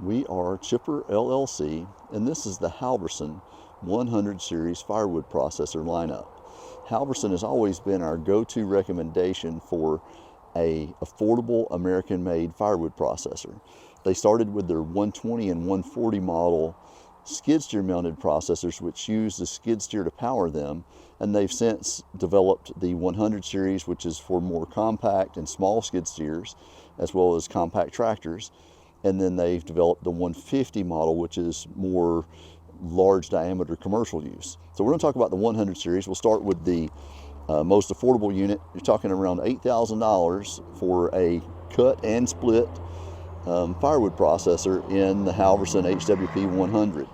We are Chipper LLC, and this is the Halverson 100 series firewood processor lineup. Halverson has always been our go-to recommendation for a affordable American-made firewood processor. They started with their 120 and 140 model skid steer mounted processors, which use the skid steer to power them, and they've since developed the 100 series, which is for more compact and small skid steers as well as compact tractors. And then they've developed the 150 model, which is more large diameter commercial use. So we're going to talk about the 100 series. We'll start with the most affordable unit. You're talking around $8,000 for a cut and split firewood processor in the Halverson HWP100.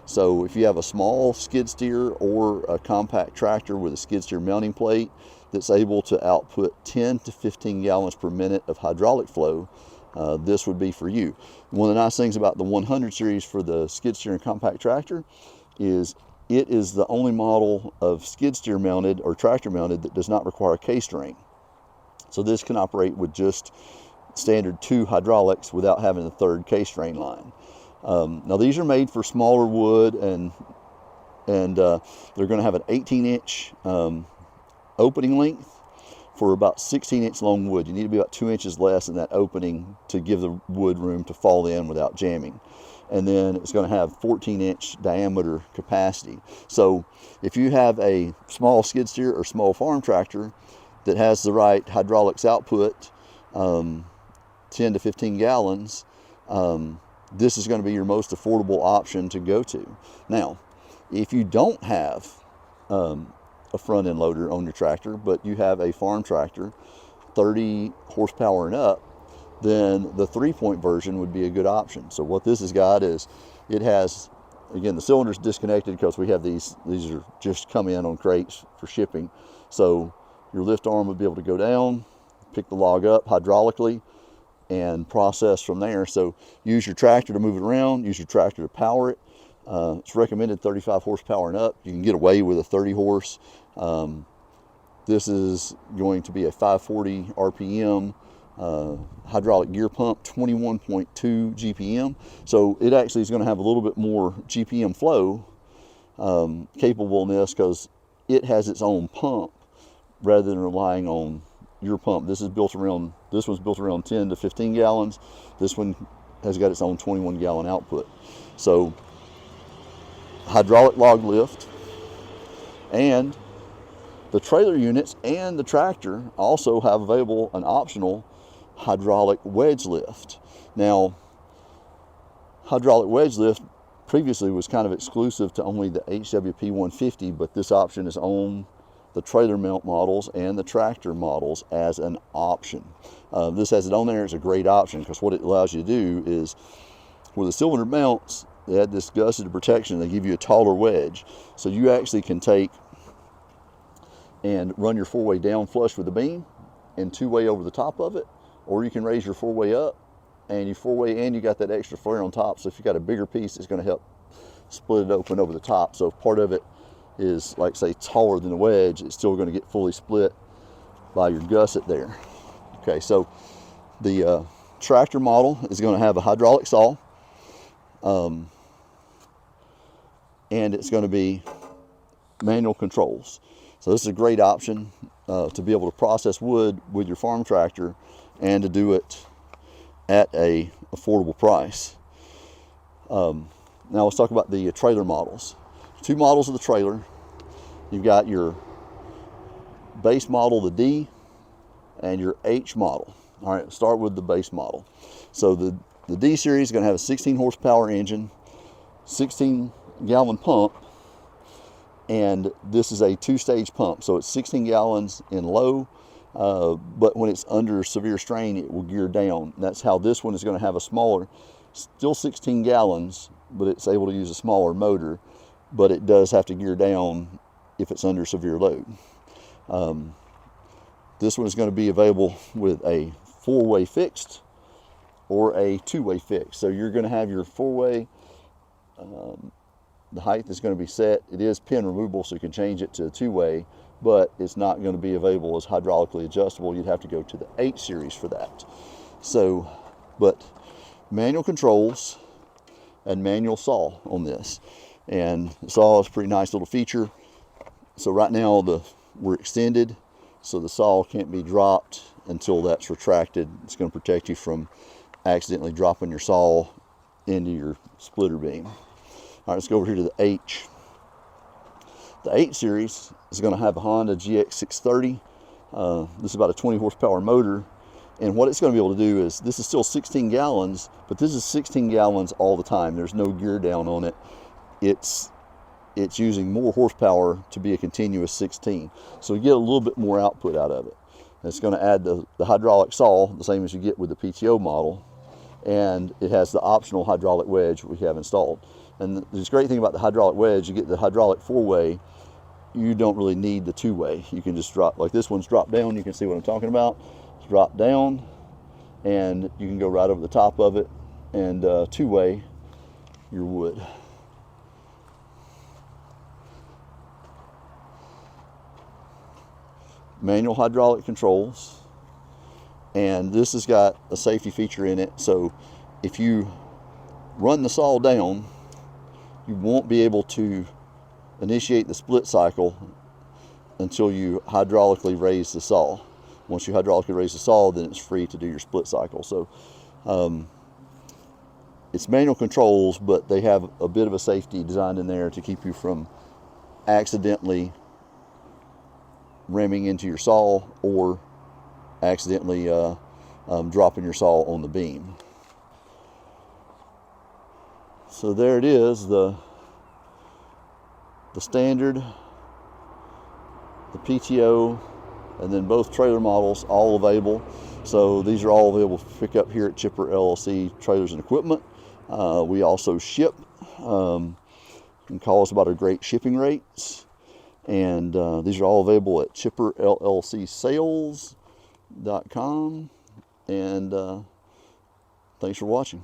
So if you have a small skid steer or a compact tractor with a skid steer mounting plate that's able to output 10 to 15 gallons per minute of hydraulic flow, this would be for you. One of the nice things about the 100 series for the skid steer and compact tractor is it is the only model of skid steer mounted or tractor mounted that does not require a K-string. So this can operate with just standard 2 hydraulics without having a third K-string line. Now these are made for smaller wood, and they're going to have an 18-inch opening length for about 16-inch long wood. You need to be about 2 inches less in that opening to give the wood room to fall in without jamming. And then it's going to have 14-inch diameter capacity. So if you have a small skid steer or small farm tractor that has the right hydraulics output, 10 to 15 gallons, this is going to be your most affordable option to go to. Now, if you don't have a front end loader on your tractor, but you have a farm tractor, 30 horsepower and up, then the 3-point version would be a good option. So what this has got is, it has, again, the cylinder's disconnected because we have these are just come in on crates for shipping. So your lift arm would be able to go down, pick the log up hydraulically, and process from there. So use your tractor to move it around, use your tractor to power it. It's recommended 35 horsepower and up. You can get away with a 30 horse. This is going to be a 540 RPM hydraulic gear pump, 21.2 GPM. So it actually is going to have a little bit more GPM flow capableness because it has its own pump rather than relying on your pump. This one's built around 10 to 15 gallons. This one has got its own 21 gallon output. So hydraulic log lift, and the trailer units and the tractor also have available an optional hydraulic wedge lift. Now, hydraulic wedge lift previously was kind of exclusive to only the HWP150, but this option is on the trailer mount models and the tractor models as an option. This has it on there. It's a great option because what it allows you to do is, with the cylinder mounts, they add this gusseted protection. They give you a taller wedge. So you actually can take and run your 4-way down flush with the beam and 2-way over the top of it, or you can raise your 4-way up and your 4-way, and you got that extra flare on top. So if you got a bigger piece, it's going to help split it open over the top. So if part of it is, like, say, taller than the wedge, it's still going to get fully split by your gusset there. Okay, so the tractor model is going to have a hydraulic saw, and it's going to be manual controls. So this is a great option to be able to process wood with your farm tractor and to do it at a affordable price. Now let's talk about the trailer models. 2 models of the trailer. You've got your base model, the D, and your H model. All right, start with the base model. So the D series is going to have a 16 horsepower engine, 16 gallon pump, and this is a 2-stage pump. So it's 16 gallons in low, but when it's under severe strain, it will gear down. That's how this one is going to have a smaller, still 16 gallons, but it's able to use a smaller motor, but it does have to gear down if it's under severe load. This one is going to be available with a 4-way fixed or a 2-way fixed. So you're going to have your 4-way, the height is going to be set. It is pin removable, so you can change it to a 2-way, but it's not going to be available as hydraulically adjustable. You'd have to go to the H series for that. So, but manual controls, and manual saw on this. And the saw is a pretty nice little feature. So right now we're extended, so the saw can't be dropped until that's retracted. It's going to protect you from accidentally dropping your saw into your splitter beam. All right, let's go over here to the H. The H series is going to have a Honda GX630. This is about a 20 horsepower motor. And what it's going to be able to do is, this is still 16 gallons, but this is 16 gallons all the time. There's no gear down on it. It's using more horsepower to be a continuous 16. So you get a little bit more output out of it. And it's going to add the hydraulic saw, the same as you get with the PTO model. And it has the optional hydraulic wedge we have installed. And the great thing about the hydraulic wedge, you get the hydraulic 4-way. You don't really need the 2-way. You can just drop, like this one's drop down. You can see what I'm talking about. Drop down, and you can go right over the top of it and 2-way your wood. Manual hydraulic controls, and this has got a safety feature in it, so if you run the saw down, you won't be able to initiate the split cycle until you hydraulically raise the saw. Once you hydraulically raise the saw, then it's free to do your split cycle. So it's manual controls, but they have a bit of a safety designed in there to keep you from accidentally ramming into your saw or accidentally dropping your saw on the beam. So there it is, the standard, the PTO, and then both trailer models all available. So these are all available for pickup here at Chipper LLC Trailers and Equipment. We also ship. You can call us about our great shipping rates. And these are all available at chipperllcsales.com. And thanks for watching.